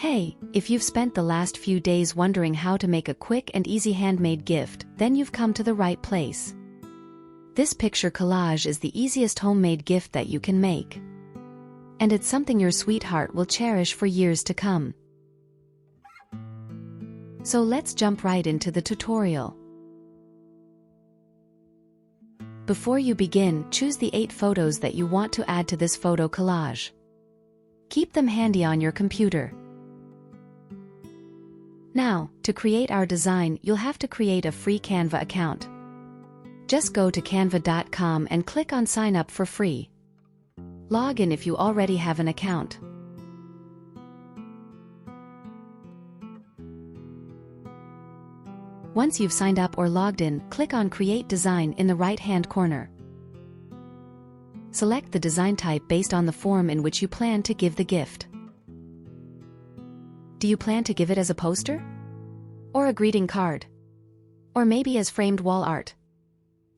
Hey, if you've spent the last few days wondering how to make a quick and easy handmade gift, then you've come to the right place. This picture collage is the easiest homemade gift that you can make. And it's something your sweetheart will cherish for years to come. So let's jump right into the tutorial. Before you begin, choose the 8 photos that you want to add to this photo collage. Keep them handy on your computer. Now, to create our design, you'll have to create a free Canva account. Just go to canva.com and click on Sign Up for free. Log in if you already have an account. Once you've signed up or logged in, click on Create Design in the right-hand corner. Select the design type based on the form in which you plan to give the gift. Do you plan to give it as a poster? Or a greeting card? Or maybe as framed wall art?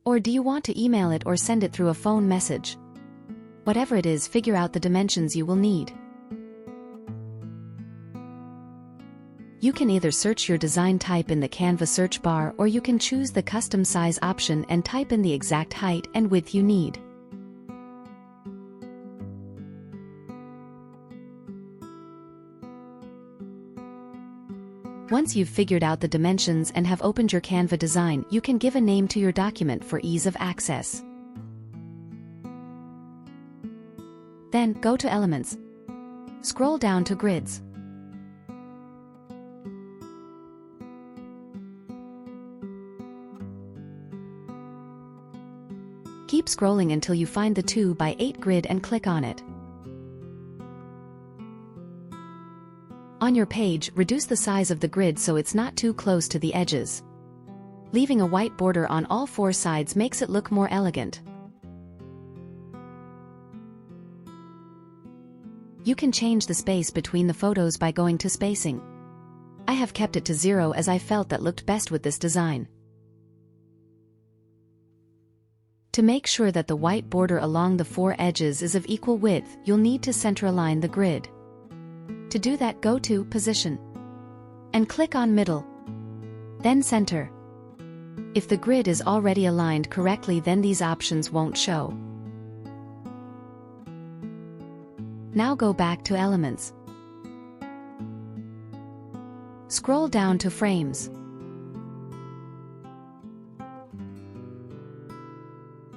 Or do you want to email it or send it through a phone message? Whatever it is, figure out the dimensions you will need. You can either search your design type in the Canva search bar, or you can choose the custom size option and type in the exact height and width you need. Once you've figured out the dimensions and have opened your Canva design, you can give a name to your document for ease of access. Then, go to Elements. Scroll down to Grids. Keep scrolling until you find the 2x8 grid and click on it. On your page, reduce the size of the grid so it's not too close to the edges. Leaving a white border on all 4 sides makes it look more elegant. You can change the space between the photos by going to Spacing. I have kept it to 0 as I felt that looked best with this design. To make sure that the white border along the 4 edges is of equal width, you'll need to center align the grid. To do that, go to Position and click on Middle. Then Center. If the grid is already aligned correctly, then these options won't show. Now go back to Elements. Scroll down to Frames.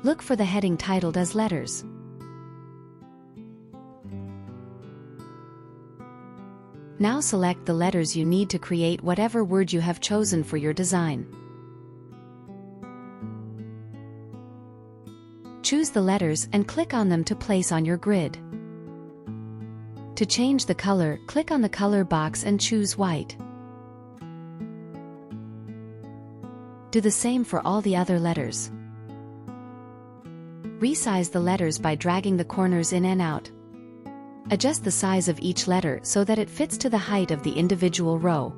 Look for the heading titled as Letters. Now select the letters you need to create whatever word you have chosen for your design. Choose the letters and click on them to place on your grid. To change the color, click on the color box and choose white. Do the same for all the other letters. Resize the letters by dragging the corners in and out. Adjust the size of each letter so that it fits to the height of the individual row.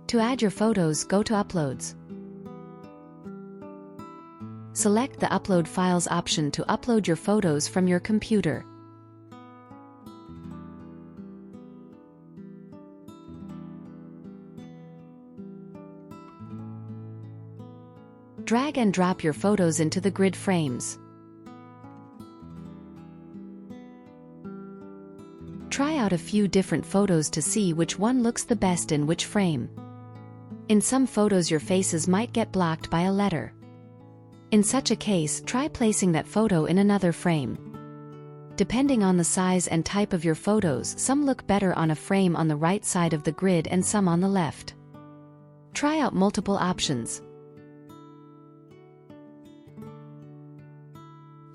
To add your photos, go to Uploads. Select the Upload Files option to upload your photos from your computer. Drag and drop your photos into the grid frames. Try out a few different photos to see which one looks the best in which frame. In some photos your faces might get blocked by a letter. In such a case, try placing that photo in another frame. Depending on the size and type of your photos, some look better on a frame on the right side of the grid and some on the left. Try out multiple options.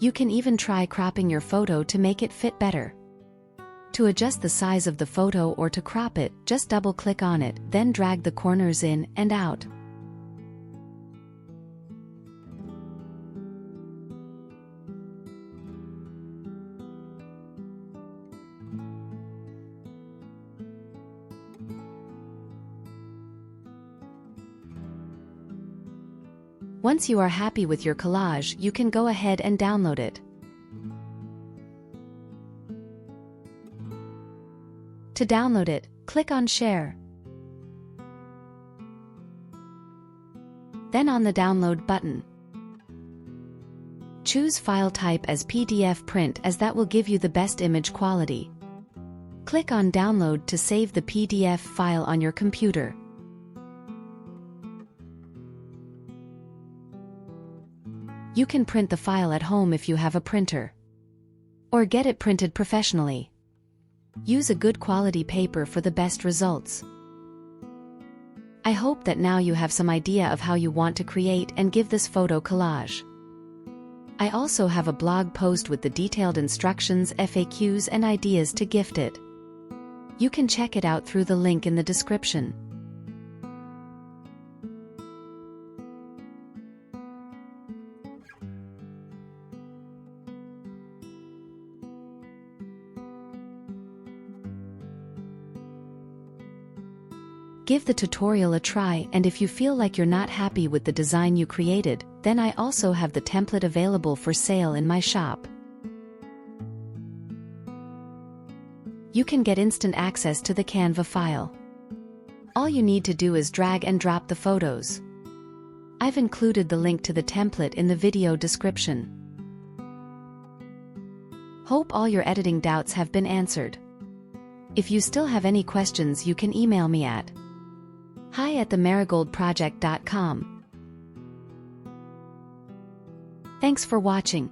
You can even try cropping your photo to make it fit better. To adjust the size of the photo or to crop it, just double-click on it, then drag the corners in and out. Once you are happy with your collage, you can go ahead and download it. To download it, click on Share. Then on the Download button. Choose File Type as PDF Print, as that will give you the best image quality. Click on Download to save the PDF file on your computer. You can print the file at home if you have a printer, or get it printed professionally. Use a good quality paper for the best results. I hope that now you have some idea of how you want to create and give this photo collage. I also have a blog post with the detailed instructions, FAQs, and ideas to gift it. You can check it out through the link in the description. Give the tutorial a try, and if you feel like you're not happy with the design you created, then I also have the template available for sale in my shop. You can get instant access to the Canva file. All you need to do is drag and drop the photos. I've included the link to the template in the video description. Hope all your editing doubts have been answered. If you still have any questions, you can email me at hi@themarigoldproject.com. Thanks for watching.